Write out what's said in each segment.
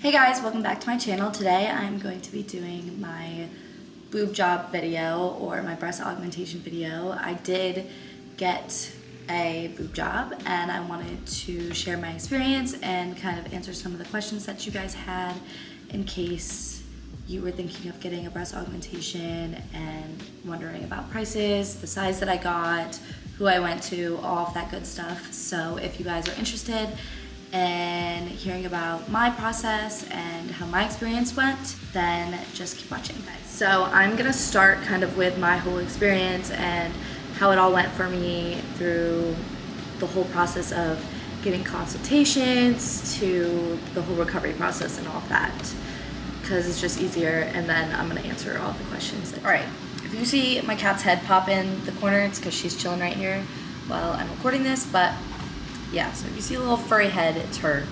Hey guys, welcome back to my channel. Today I'm going to be doing my boob job video or my breast augmentation video. I did get a boob job and I wanted to share my experience and kind of answer some of the questions that you guys had in case you were thinking of getting a breast augmentation and wondering about prices, the size that I got, who I went to, all of that good stuff. So if you guys are interested and hearing about my process and how my experience went, then just keep watching, guys. So I'm gonna start kind of with my whole experience and how it all went for me through the whole process of getting consultations to the whole recovery process and all of that, because it's just easier, and then I'm gonna answer all the questions. All right, if you see my cat's head pop in the corner, it's because she's chilling right here while I'm recording this, but yeah, so if you see a little furry head, it's her.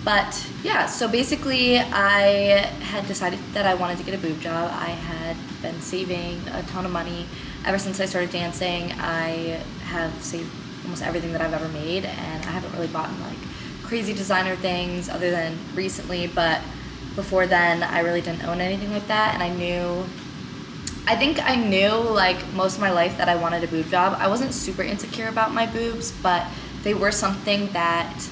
But yeah, so basically I had decided that I wanted to get a boob job. I had been saving a ton of money ever since I started dancing. I have saved almost everything that I've ever made, and I haven't really bought like crazy designer things other than recently, but before then I really didn't own anything like that. And I think I knew like most of my life that I wanted a boob job. I wasn't super insecure about my boobs, but they were something that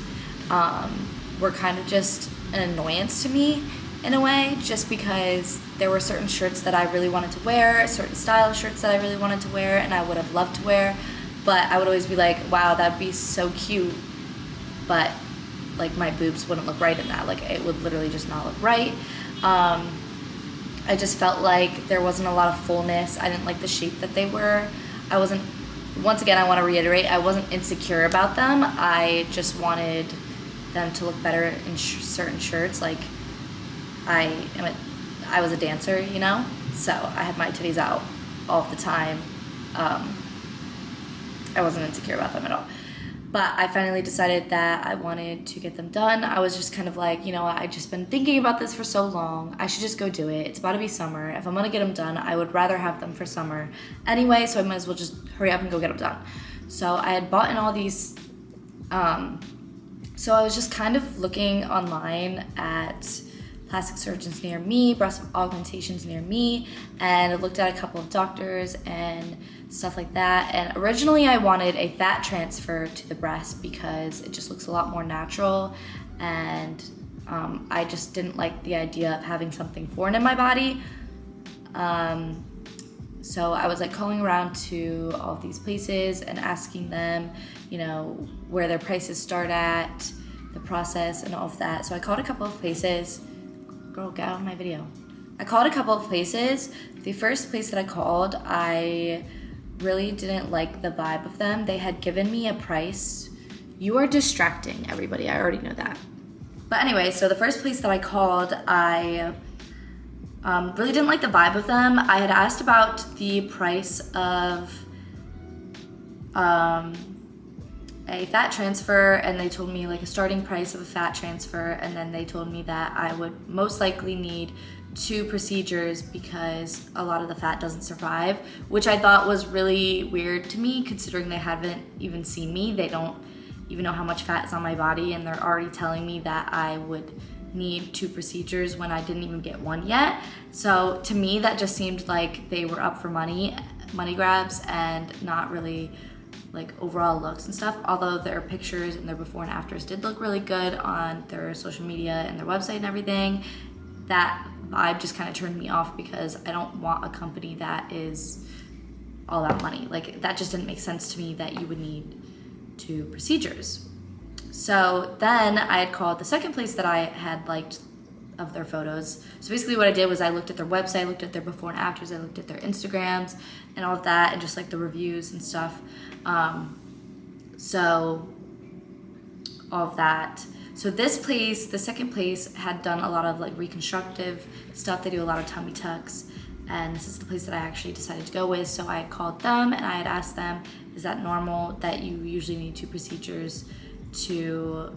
were kind of just an annoyance to me in a way, just because there were certain shirts that I really wanted to wear, certain style shirts that I really wanted to wear and I would have loved to wear, but I would always be like, wow, that'd be so cute, but like my boobs wouldn't look right in that. Like it would literally just not look right. I just felt like there wasn't a lot of fullness. I didn't like the shape that they were. Once again, I want to reiterate, I wasn't insecure about them. I just wanted them to look better in certain shirts. Like I was a dancer, you know? So I had my titties out all the time. I wasn't insecure about them at all. But I finally decided that I wanted to get them done. I was just kind of like, you know what, I've just been thinking about this for so long. I should just go do it. It's about to be summer. If I'm gonna get them done, I would rather have them for summer anyway, so I might as well just hurry up and go get them done. So I had bought in all these, so I was just kind of looking online at plastic surgeons near me, breast augmentations near me, and I looked at a couple of doctors and stuff like that. And originally I wanted a fat transfer to the breast because it just looks a lot more natural, and I just didn't like the idea of having something foreign in my body. So I was like calling around to all of these places and asking them, you know, where their prices start at, the process and all of that. So I called a couple of places. Girl, get out of my video. I called a couple of places. The first place that I called, I really didn't like the vibe of them. They had given me a price. You are distracting, everybody. I already know that. But anyway, so the first place that I called, I really didn't like the vibe of them. I had asked about the price of a fat transfer, and they told me like a starting price of a fat transfer, and then they told me that I would most likely need 2 procedures because a lot of the fat doesn't survive, which I thought was really weird to me considering they haven't even seen me. They don't even know how much fat is on my body, and they're already telling me that I would need 2 procedures when I didn't even get 1 yet. So to me that just seemed like they were up for money grabs and not really like overall looks and stuff, although their pictures and their before and afters did look really good on their social media and their website and everything. That vibe just kind of turned me off because I don't want a company that is all about money. Like that just didn't make sense to me that you would need 2 procedures. So then I had called the second place that I had liked of their photos. So basically what I did was I looked at their website, I looked at their before and afters, I looked at their Instagrams and all of that, and just like the reviews and stuff. So all of that. So this place, the second place, had done a lot of like reconstructive stuff. They do a lot of tummy tucks, and this is the place that I actually decided to go with. So I had called them and I had asked them, is that normal that you usually need 2 procedures to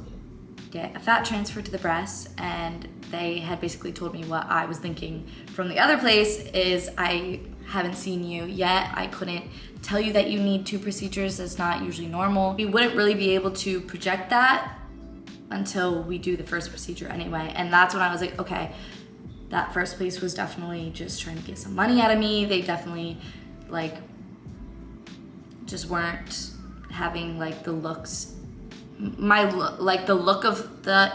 get a fat transfer to the breast? And they had basically told me what I was thinking from the other place is, I haven't seen you yet. I couldn't tell you that you need 2 procedures. That's not usually normal. We wouldn't really be able to project that until we do the first procedure anyway. And that's when I was like, okay, that first place was definitely just trying to get some money out of me. They definitely like just weren't having like the looks, like the look of the,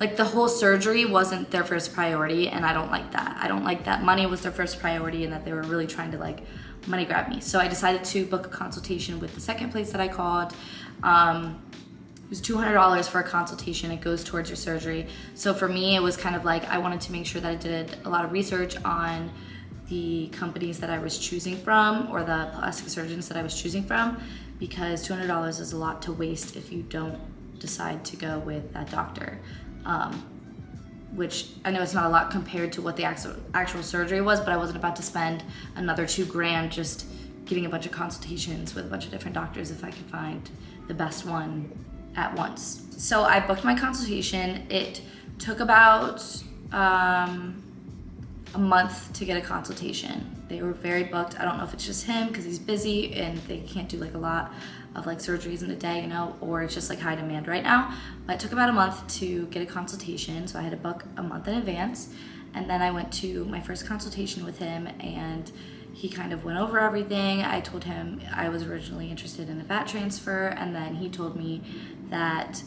like the whole surgery wasn't their first priority, and I don't like that. I don't like that money was their first priority and that they were really trying to like money grab me. So I decided to book a consultation with the second place that I called. It was $200 for a consultation. It goes towards your surgery. So for me, it was kind of like I wanted to make sure that I did a lot of research on the companies that I was choosing from, or the plastic surgeons that I was choosing from, because $200 is a lot to waste if you don't decide to go with that doctor. Which I know it's not a lot compared to what the actual surgery was, but I wasn't about to spend another $2,000 just getting a bunch of consultations with a bunch of different doctors if I could find the best one at once. So I booked my consultation. It took about a month to get a consultation. They were very booked. I don't know if it's just him because he's busy and they can't do like a lot of like surgeries in a day, you know, or it's just like high demand right now. But it took about a month to get a consultation, so I had to book a month in advance. And then I went to my first consultation with him, and he kind of went over everything. I told him I was originally interested in a fat transfer, and then he told me that,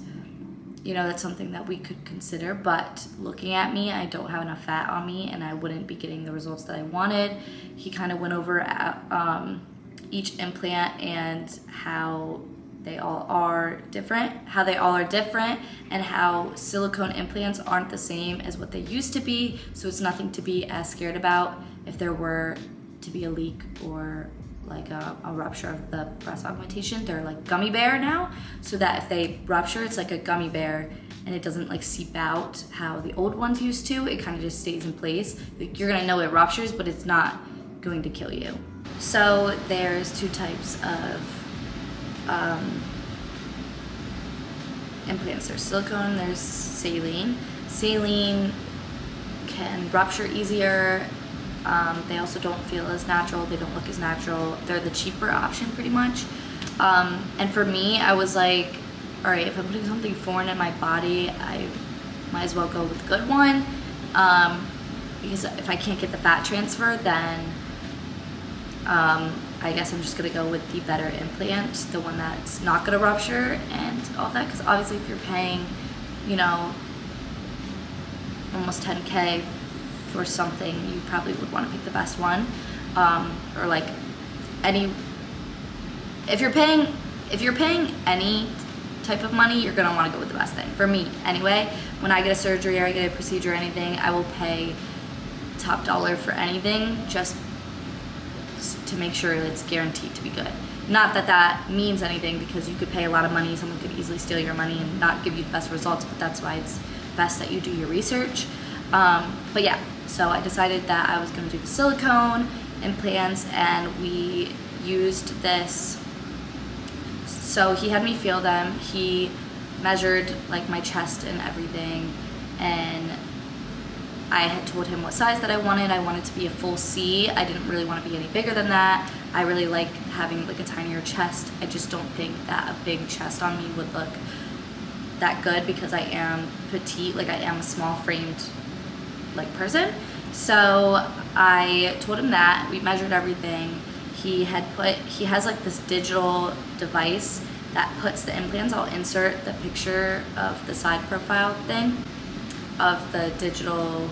you know, that's something that we could consider, but looking at me, I don't have enough fat on me and I wouldn't be getting the results that I wanted. He kind of went over each implant and how they all are different, and how silicone implants aren't the same as what they used to be, so it's nothing to be as scared about if there were to be a leak or like a rupture of the breast augmentation. They're like gummy bear now, so that if they rupture, it's like a gummy bear and it doesn't like seep out how the old ones used to. It kind of just stays in place. Like, you're gonna know it ruptures, but it's not going to kill you. So there's two types of implants. There's silicone, there's saline. Saline can rupture easier. They also don't feel as natural. They don't look as natural. They're the cheaper option pretty much. And for me, I was like, all right, if I'm putting something foreign in my body, I might as well go with a good one. Because if I can't get the fat transfer, then I guess I'm just gonna go with the better implant, the one that's not gonna rupture and all that. Because obviously if you're paying, you know, almost 10K for something, you probably would want to pick the best one. Or like if you're paying any type of money, you're gonna want to go with the best thing. For me anyway, when I get a surgery or I get a procedure or anything, I will pay top dollar for anything just to make sure it's guaranteed to be good. Not that that means anything, because you could pay a lot of money, someone could easily steal your money and not give you the best results, but that's why it's best that you do your research. But yeah, so I decided that I was gonna do the silicone implants, and we used this. So he had me feel them. He measured like my chest and everything, and I had told him what size that I wanted. I wanted to be a full C. I didn't really want to be any bigger than that. I really like having like a tinier chest. I just don't think that a big chest on me would look that good, because I am petite, like I am a small framed like person. So I told him that. We measured everything. He has like this digital device that puts the implants. I'll insert the picture of the side profile thing of the digital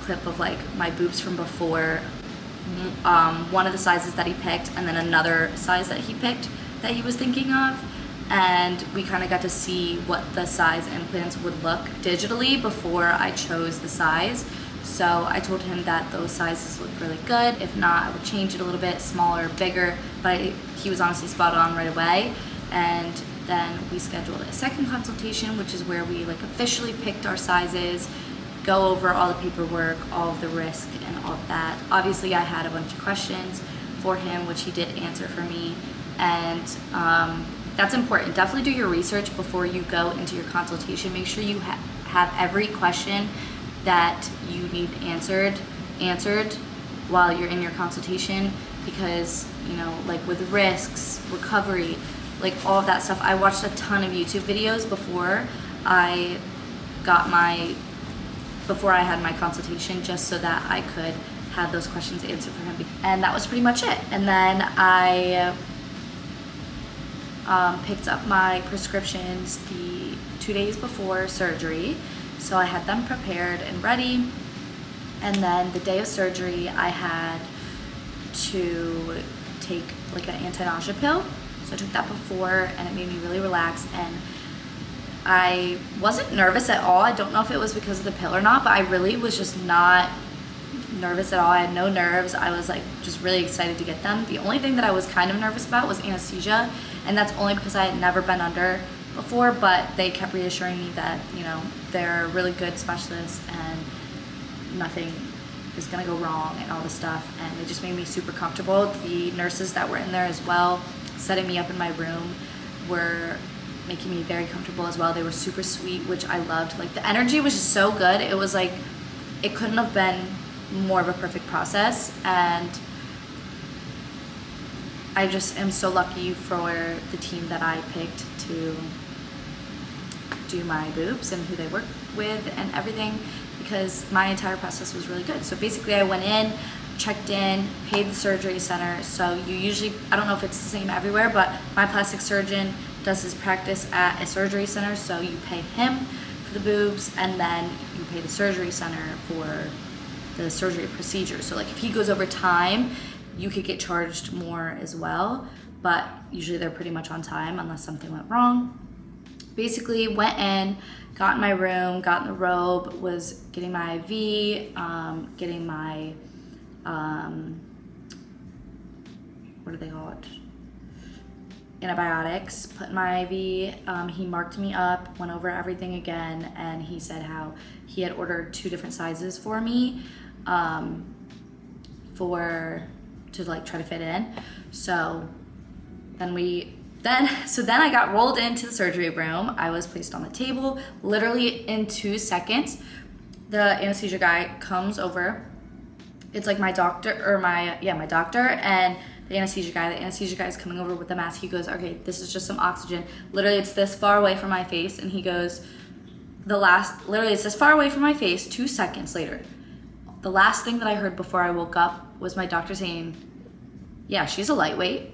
clip of like my boobs from before, one of the sizes that he picked, and then another size that he picked that he was thinking of. And we kind of got to see what the size implants would look digitally before I chose the size. So I told him that those sizes looked really good. If not, I would change it a little bit, smaller, bigger, but he was honestly spot on right away. And then we scheduled a second consultation, which is where we like officially picked our sizes, go over all the paperwork, all of the risk and all of that. Obviously I had a bunch of questions for him, which he did answer for me. And that's important. Definitely do your research before you go into your consultation. Make sure you have every question that you need answered while you're in your consultation, because, you know, like with risks, recovery, like all of that stuff. I watched a ton of YouTube videos before I got before I had my consultation, just so that I could have those questions answered for him. And that was pretty much it. And then I picked up my prescriptions the 2 days before surgery. So I had them prepared and ready. And then the day of surgery, I had to take like an anti-nausea pill. So I took that before, and it made me really relaxed. And I wasn't nervous at all. I don't know if it was because of the pill or not, but I really was just not nervous at all. I had no nerves. I was like just really excited to get them. The only thing that I was kind of nervous about was anesthesia, and that's only because I had never been under before, but they kept reassuring me that, you know, they're really good specialists and nothing is gonna go wrong and all this stuff, and they just made me super comfortable. The nurses that were in there as well, setting me up in my room, were making me very comfortable as well. They were super sweet, which I loved. Like, the energy was just so good. It was like, it couldn't have been more of a perfect process, and I just am so lucky for the team that I picked to do my boobs and who they work with and everything, because my entire process was really good. So basically I went in, checked in, paid the surgery center. So you usually, I don't know if it's the same everywhere, but my plastic surgeon does his practice at a surgery center, so you pay him for the boobs, and then you pay the surgery center for the surgery procedure. So like if he goes over time, you could get charged more as well, but usually they're pretty much on time unless something went wrong. Basically went in, got in my room, got in the robe, was getting my IV, getting my, what do they call it? Antibiotics, put in my IV. He marked me up, went over everything again, and he said how he had ordered 2 different sizes for me to like try to fit in. So then I got rolled into the surgery room. I was placed on the table. Literally in 2 seconds, the anesthesia guy comes over. It's like my doctor, and the anesthesia guy is coming over with the mask. He goes, okay, this is just some oxygen. Literally, it's this far away from my face. And he goes, literally, it's this far away from my face. 2 seconds later, the last thing that I heard before I woke up was my doctor saying, yeah, she's a lightweight,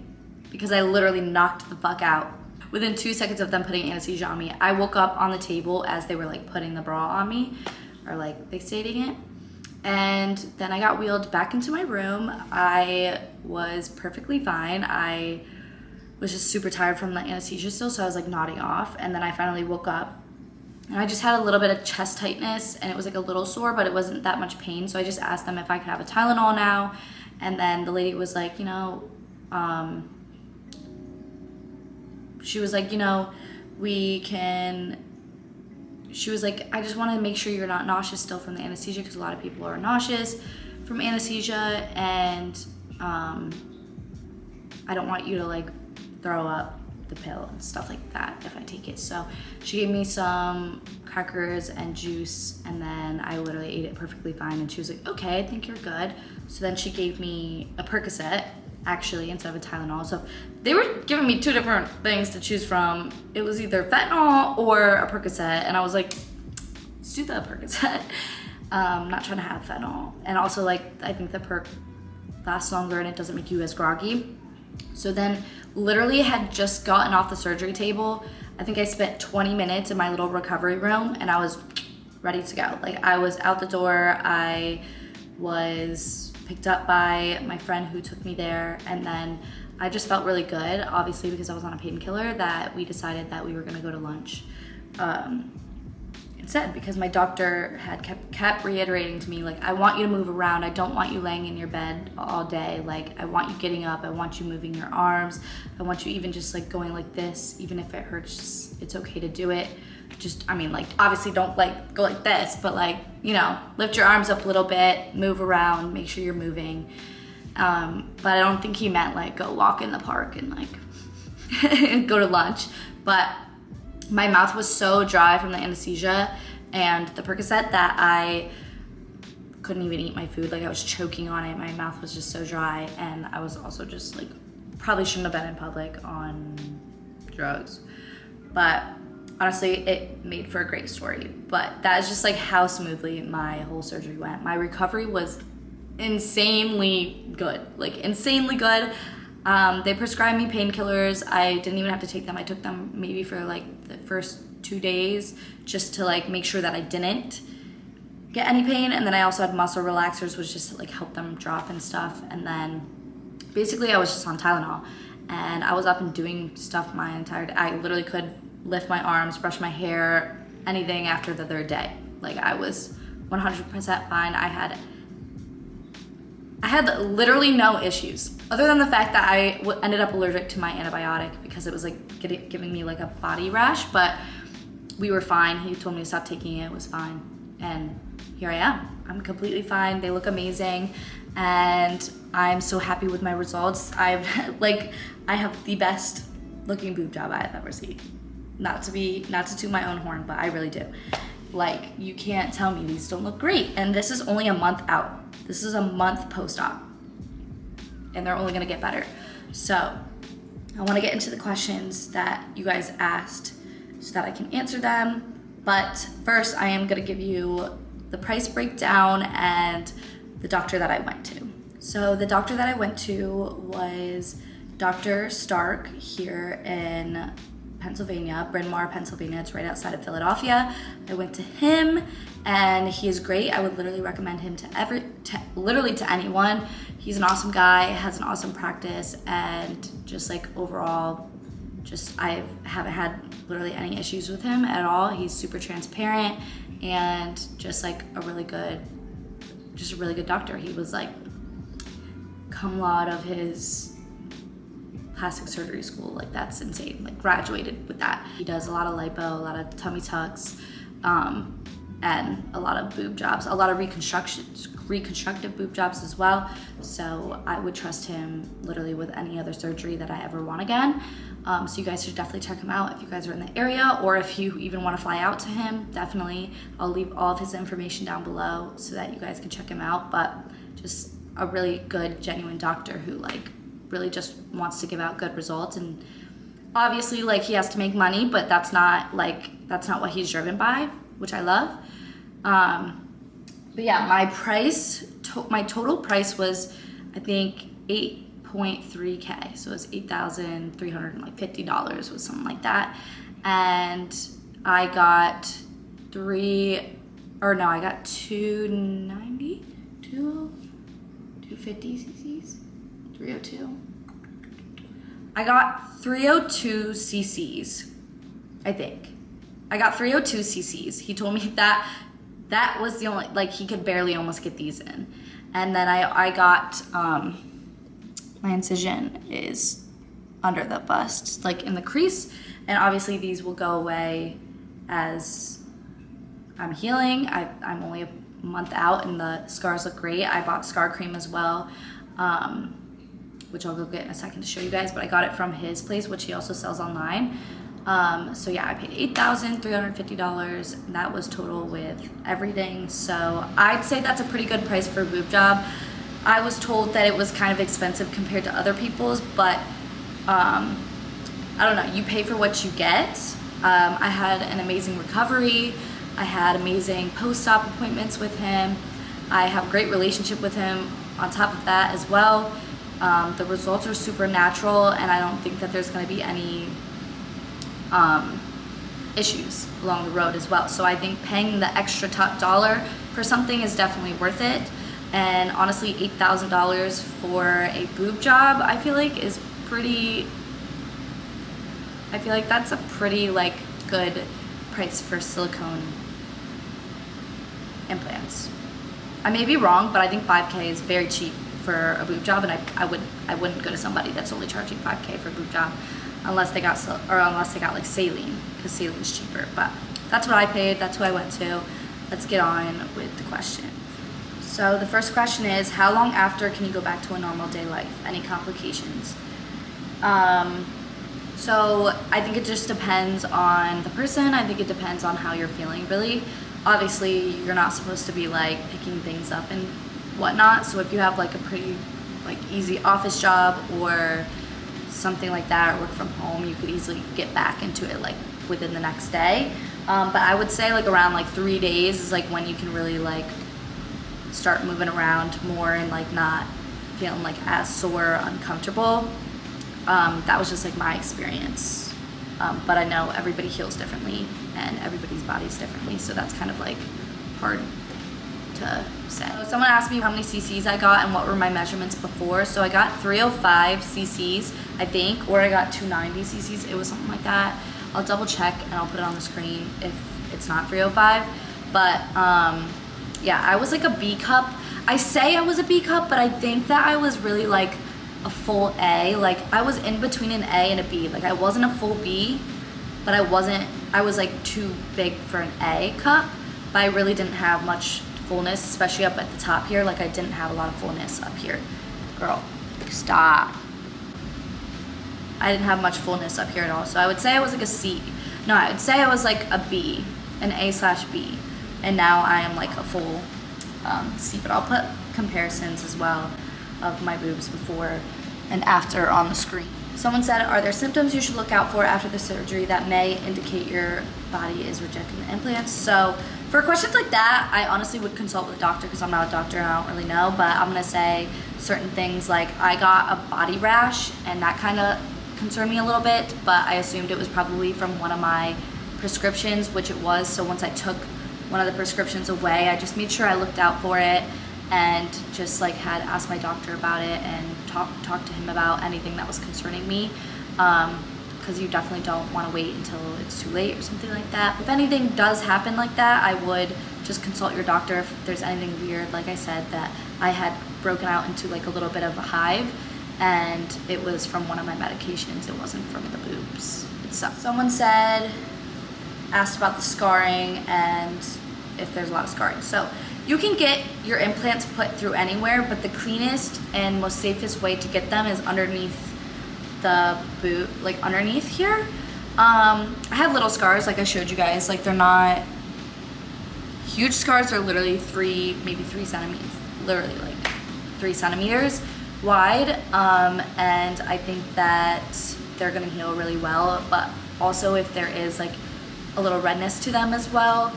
because I literally knocked the fuck out within 2 seconds of them putting anesthesia on me. I woke up on the table as they were like putting the bra on me, or like fixating it. And then I got wheeled back into my room. I was perfectly fine. I was just super tired from the anesthesia still, so I was like nodding off. And then I finally woke up, and I just had a little bit of chest tightness, and it was like a little sore, but it wasn't that much pain. So I just asked them if I could have a Tylenol now. And then the lady was like, you know, she was like, you know, she was like, I just want to make sure you're not nauseous still from the anesthesia, because a lot of people are nauseous from anesthesia, and I don't want you to like throw up the pill and stuff like that if I take it. So she gave me some crackers and juice, and then I literally ate it perfectly fine, and she was like, okay, I think you're good. So then she gave me a Percocet, actually, instead of a Tylenol. So they were giving me 2 different things to choose from. It was either fentanyl or a Percocet, and I was like, let's do the Percocet. I'm not trying to have fentanyl. And also, like, I think the perk lasts longer and it doesn't make you as groggy. So then literally had just gotten off the surgery table. I think I spent 20 minutes in my little recovery room, and I was ready to go. Like, I was out the door. I was picked up by my friend who took me there, and then I just felt really good, obviously because I was on a painkiller, that we decided that we were gonna go to lunch instead, because my doctor had kept reiterating to me, like, I want you to move around. I don't want you laying in your bed all day. Like, I want you getting up. I want you moving your arms. I want you even just like going like this, even if it hurts, it's okay to do it. Just, I mean, like, obviously don't like go like this, but like, you know, lift your arms up a little bit, move around, make sure you're moving. But I don't think he meant like go walk in the park and like go to lunch. But my mouth was so dry from the anesthesia and the Percocet that I couldn't even eat my food. Like, I was choking on it. My mouth was just so dry, and I was also just like, probably shouldn't have been in public on drugs. But honestly, it made for a great story. But that is just like how smoothly my whole surgery went. My recovery was insanely good, like insanely good. They prescribed me painkillers. I didn't even have to take them. I took them maybe for like the first 2 days just to like make sure that I didn't get any pain. And then I also had muscle relaxers, which just to like help them drop and stuff. And then basically I was just on Tylenol, and I was up and doing stuff my entire day. I literally could lift my arms, brush my hair, anything after the 3rd day. Like I was 100% fine. I had literally no issues other than the fact that I ended up allergic to my antibiotic because it was like giving me like a body rash, but we were fine. He told me to stop taking it. It was fine. And here I am. I'm completely fine. They look amazing. And I'm so happy with my results. I have the best looking boob job I've ever seen. Not to toot my own horn, but I really do. Like, you can't tell me these don't look great. And this is only a month out. This is a month post-op. And they're only gonna get better. So I wanna get into the questions that you guys asked so that I can answer them. But first, I am gonna give you the price breakdown and the doctor that I went to. So the doctor that I went to was Dr. Stark here in Pennsylvania, Bryn Mawr, Pennsylvania. It's right outside of Philadelphia. I went to him, and he is great. I would literally recommend him to anyone. He's an awesome guy, has an awesome practice, and just like overall, I haven't had literally any issues with him at all. He's super transparent and just like a really good doctor. He was like cum laude of his plastic surgery school. Like, that's insane. Like, graduated with that. He does a lot of lipo, a lot of tummy tucks, and a lot of boob jobs, a lot of reconstructive boob jobs as well. So I would trust him literally with any other surgery that I ever want again. So you guys should definitely check him out if you guys are in the area, or if you even want to fly out to him. Definitely, I'll leave all of his information down below so that you guys can check him out. But just a really good, genuine doctor who like really just wants to give out good results. And obviously, like, he has to make money, but that's not what he's driven by, which I love. But yeah, my total price was, I think, 8.3K. So it was $8,350 was something like that. And I got 290, 250 cc's, 302. I got 302 cc's, I think. I got 302 cc's. He told me that was the only, like, he could barely almost get these in. And then I got, my incision is under the bust, like in the crease. And obviously these will go away as I'm healing. I'm only a month out and the scars look great. I bought scar cream as well, which I'll go get in a second to show you guys, but I got it from his place, which he also sells online. So yeah, I paid $8,350, and that was total with everything. So I'd say that's a pretty good price for a boob job. I was told that it was kind of expensive compared to other people's, but I don't know, you pay for what you get. I had an amazing recovery. I had amazing post-op appointments with him. I have a great relationship with him on top of that as well. The results are super natural, and I don't think that there's going to be any issues along the road as well. So I think paying the extra top dollar for something is definitely worth it. And honestly, $8,000 for a boob job, I feel like that's a pretty like good price for silicone implants. I may be wrong, but I think 5K is very cheap for a boob job, and I wouldn't go to somebody that's only charging 5K for a boob job unless they got like saline, because saline's cheaper. But that's what I paid. That's who I went to. Let's get on with the question. So the first question is, how long after can you go back to a normal day life? Any complications? So I think it just depends on the person. I think it depends on how you're feeling, really. Obviously, you're not supposed to be like picking things up and whatnot. So if you have like a pretty like easy office job or something like that or work from home, you could easily get back into it like within the next day. But I would say like around like 3 days is like when you can really like start moving around more and like not feeling like as sore or uncomfortable. That was just like my experience. But I know everybody heals differently and everybody's body's differently, so that's kind of like hard to say. So someone asked me how many cc's I got and what were my measurements before. So I got 305 cc's, I think, or I got 290 cc's. It was something like that. I'll double check and I'll put it on the screen if it's not 305. But yeah, I was like a B cup. I say I was a B cup, but I think that I was really like a full A. Like I was in between an A and a B. Like I wasn't a full B, but I was like too big for an A cup, but I really didn't have much fullness, especially up at the top here. Like I didn't have a lot of fullness up here. Girl, stop. I didn't have much fullness up here at all. So I would say I was like a C. No, I would say I was like a B, an A/B. And now I am like a full C, but I'll put comparisons as well of my boobs before and after on the screen. Someone said, are there symptoms you should look out for after the surgery that may indicate your body is rejecting the implants? So for questions like that, I honestly would consult with a doctor because I'm not a doctor and I don't really know, but I'm gonna say certain things like I got a body rash and that kind of concerned me a little bit, but I assumed it was probably from one of my prescriptions, which it was. So once I took one of the prescriptions away, I just made sure I looked out for it and just like had asked my doctor about it and talked to him about anything that was concerning me, because you definitely don't want to wait until it's too late or something like that. If anything does happen like that, I would just consult your doctor if there's anything weird. Like I said, that I had broken out into like a little bit of a hive, and it was from one of my medications. It wasn't from the boobs itself. Someone asked about the scarring and if there's a lot of scarring. So you can get your implants put through anywhere, but the cleanest and most safest way to get them is underneath the boob, like underneath here. I have little scars like I showed you guys. Like they're not huge scars. They're literally maybe 3 centimeters, literally like 3 centimeters wide, and I think that they're gonna heal really well. But also if there is like a little redness to them as well,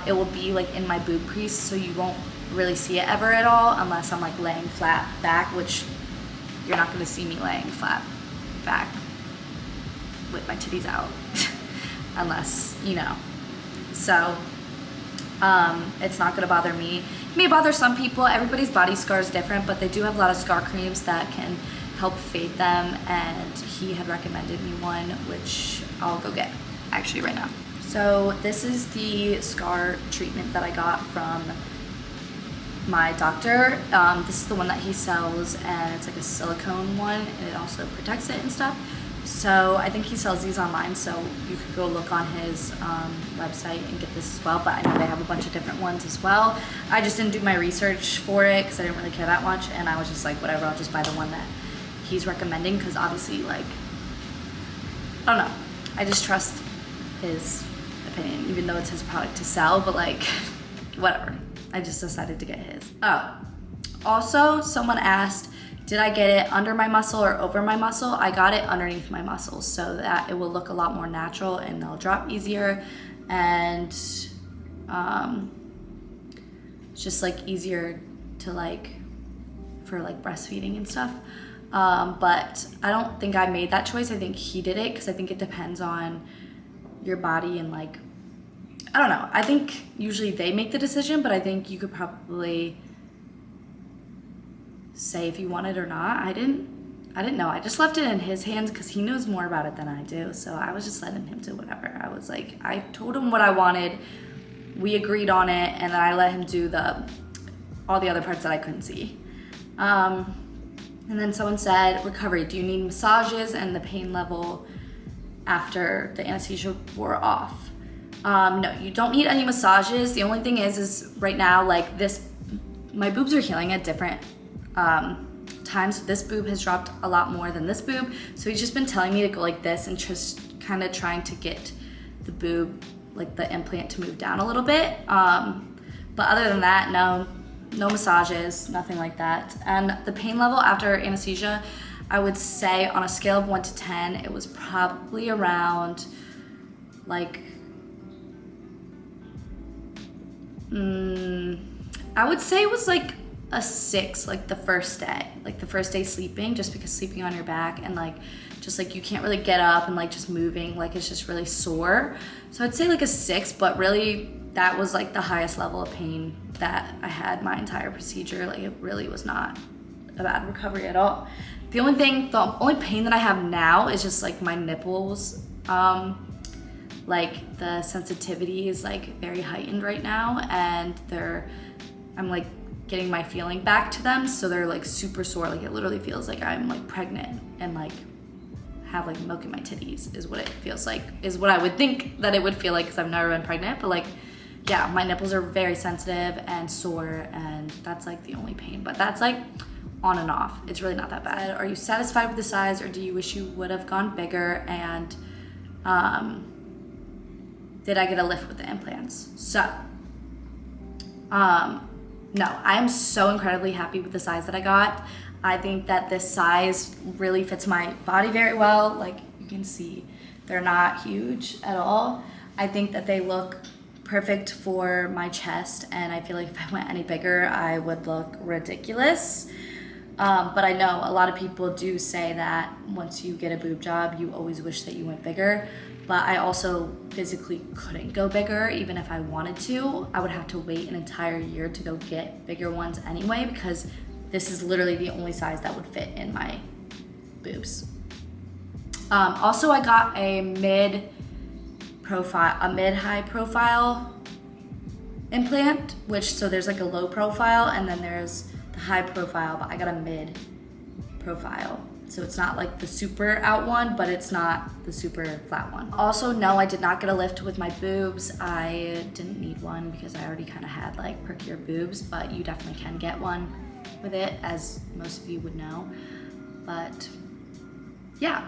it will be like in my boob crease, so you won't really see it ever at all unless I'm like laying flat back, which you're not gonna see me laying flat back with my titties out unless, you know. So it's not gonna bother me. It may bother some people. Everybody's body scar is different, but they do have a lot of scar creams that can help fade them, and he had recommended me one, which I'll go get actually right now. So this is the scar treatment that I got from my doctor. This is the one that he sells, and it's like a silicone one, and it also protects it and stuff. So I think he sells these online, so you could go look on his website and get this as well, but I know they have a bunch of different ones as well. I just didn't do my research for it because I didn't really care that much, and I was just like, whatever, I'll just buy the one that he's recommending, because obviously, like, I don't know, I just trust his opinion, even though it's his product to sell, but like, whatever. I just decided to get his. Oh, also someone asked, did I get it under my muscle or over my muscle? I got it underneath my muscles so that it will look a lot more natural and they'll drop easier, and it's just like easier to like, for like breastfeeding and stuff. But I don't think I made that choice. I think he did it, because I think it depends on your body and like, I don't know. I think usually they make the decision, but I think you could probably say if you want it or not. I didn't know. I just left it in his hands because he knows more about it than I do. So I was just letting him do whatever. I was like, I told him what I wanted. We agreed on it, and then I let him do all the other parts that I couldn't see. And then someone said, recovery, do you need massages and the pain level after the anesthesia wore off? No, you don't need any massages. The only thing is right now, like this, my boobs are healing at different times. This boob has dropped a lot more than this boob. So he's just been telling me to go like this and just kind of trying to get the boob, like the implant, to move down a little bit. But other than that, no massages, nothing like that. And the pain level after anesthesia, I would say on a scale of 1 to 10, it was probably around like, I would say it was like a 6, like the first day sleeping, just because sleeping on your back and like just like you can't really get up and like just moving, like it's just really sore. So I'd say like a 6, but really that was like the highest level of pain that I had my entire procedure. Like it really was not a bad recovery at all. The only pain that I have now is just like my nipples. Like the sensitivity is like very heightened right now, and I'm like getting my feeling back to them, so they're like super sore. Like it literally feels like I'm like pregnant and like have like milk in my titties is what it feels like, is what I would think that it would feel like, because I've never been pregnant. But like, yeah, my nipples are very sensitive and sore, and that's like the only pain, but that's like on and off. It's really not that bad. Are you satisfied with the size, or do you wish you would have gone bigger? And did I get a lift with the implants? So, no, I am so incredibly happy with the size that I got. I think that this size really fits my body very well. Like you can see, they're not huge at all. I think that they look perfect for my chest, and I feel like if I went any bigger, I would look ridiculous. But I know a lot of people do say that once you get a boob job, you always wish that you went bigger. But I also physically couldn't go bigger. Even if I wanted to, I would have to wait an entire year to go get bigger ones anyway, because this is literally the only size that would fit in my boobs. Also, I got a mid-high profile implant, so there's like a low profile and then there's the high profile, but I got a mid profile. So it's not like the super out one, but it's not the super flat one. Also, no, I did not get a lift with my boobs. I didn't need one because I already kind of had like perkier boobs, but you definitely can get one with it, as most of you would know. But yeah,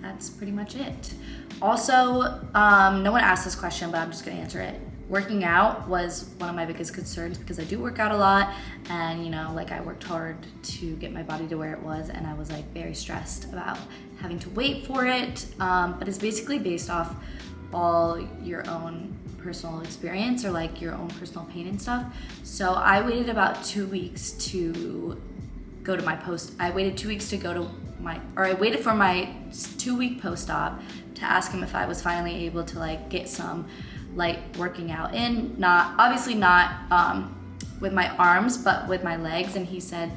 that's pretty much it. Also, no one asked this question, but I'm just gonna answer it. Working out was one of my biggest concerns because I do work out a lot, and you know, like I worked hard to get my body to where it was, and I was like very stressed about having to wait for it. But it's basically based off all your own personal experience or like your own personal pain and stuff. So I waited about 2 weeks to go to my I waited 2 weeks to go to I waited for my 2-week post-op to ask him if I was finally able to like get some light working out in, obviously not with my arms, but with my legs. And he said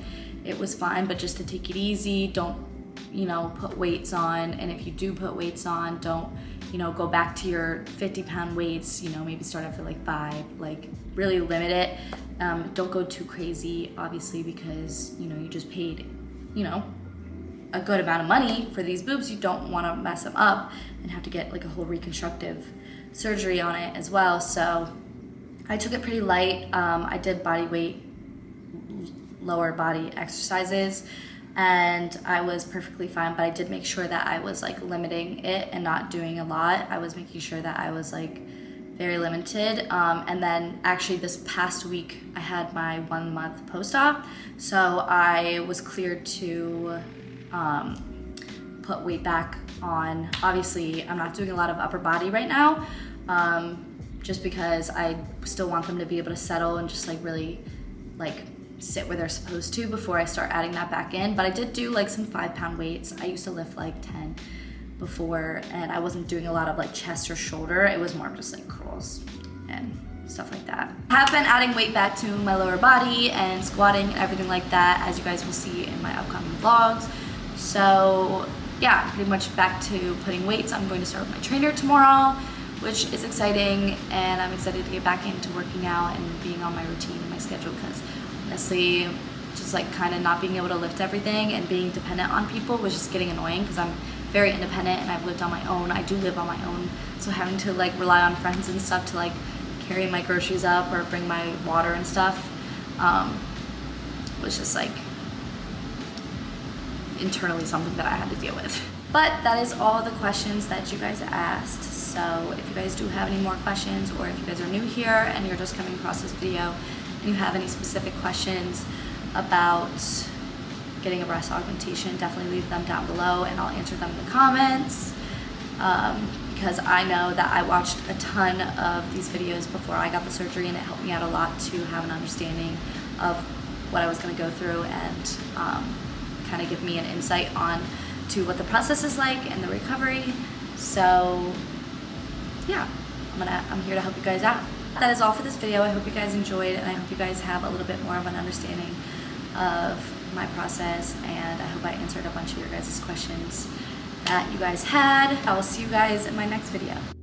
it was fine, but just to take it easy, don't, you know, put weights on. And if you do put weights on, don't, you know, go back to your 50-pound weights, you know, maybe start off at like 5, like really limit it. Don't go too crazy, obviously, because, you know, you just paid, you know, a good amount of money for these boobs. You don't want to mess them up and have to get like a whole reconstructive surgery on it as well. So I took it pretty light. I did body weight, lower body exercises, and I was perfectly fine, but I did make sure that I was like limiting it and not doing a lot. I was making sure that I was like very limited. And then actually this past week I had my 1-month post-op, so I was cleared to put weight back on. Obviously, I'm not doing a lot of upper body right now, just because I still want them to be able to settle and just like really like sit where they're supposed to before I start adding that back in. But I did do like some 5-pound weights. I used to lift like 10 before, and I wasn't doing a lot of like chest or shoulder. It was more just like curls and stuff like that. I have been adding weight back to my lower body and squatting and everything like that, as you guys will see in my upcoming vlogs. So yeah, pretty much back to putting weights. I'm going to start with my trainer tomorrow, which is exciting, and I'm excited to get back into working out and being on my routine and my schedule, because honestly, just like kind of not being able to lift everything and being dependent on people was just getting annoying, because I'm very independent and I've lived on my own. I do live on my own, so having to like rely on friends and stuff to like carry my groceries up or bring my water and stuff was just like internally something that I had to deal with. But that is all the questions that you guys asked. So if you guys do have any more questions, or if you guys are new here and you're just coming across this video and you have any specific questions about getting a breast augmentation, definitely leave them down below and I'll answer them in the comments. Because I know that I watched a ton of these videos before I got the surgery, and it helped me out a lot to have an understanding of what I was going to go through and kind of give me an insight on to what the process is like and the recovery. So yeah, I'm here to help you guys out. That is all for this video. I hope you guys enjoyed, and I hope you guys have a little bit more of an understanding of my process, and I hope I answered a bunch of your guys' questions that you guys had. I will see you guys in my next video.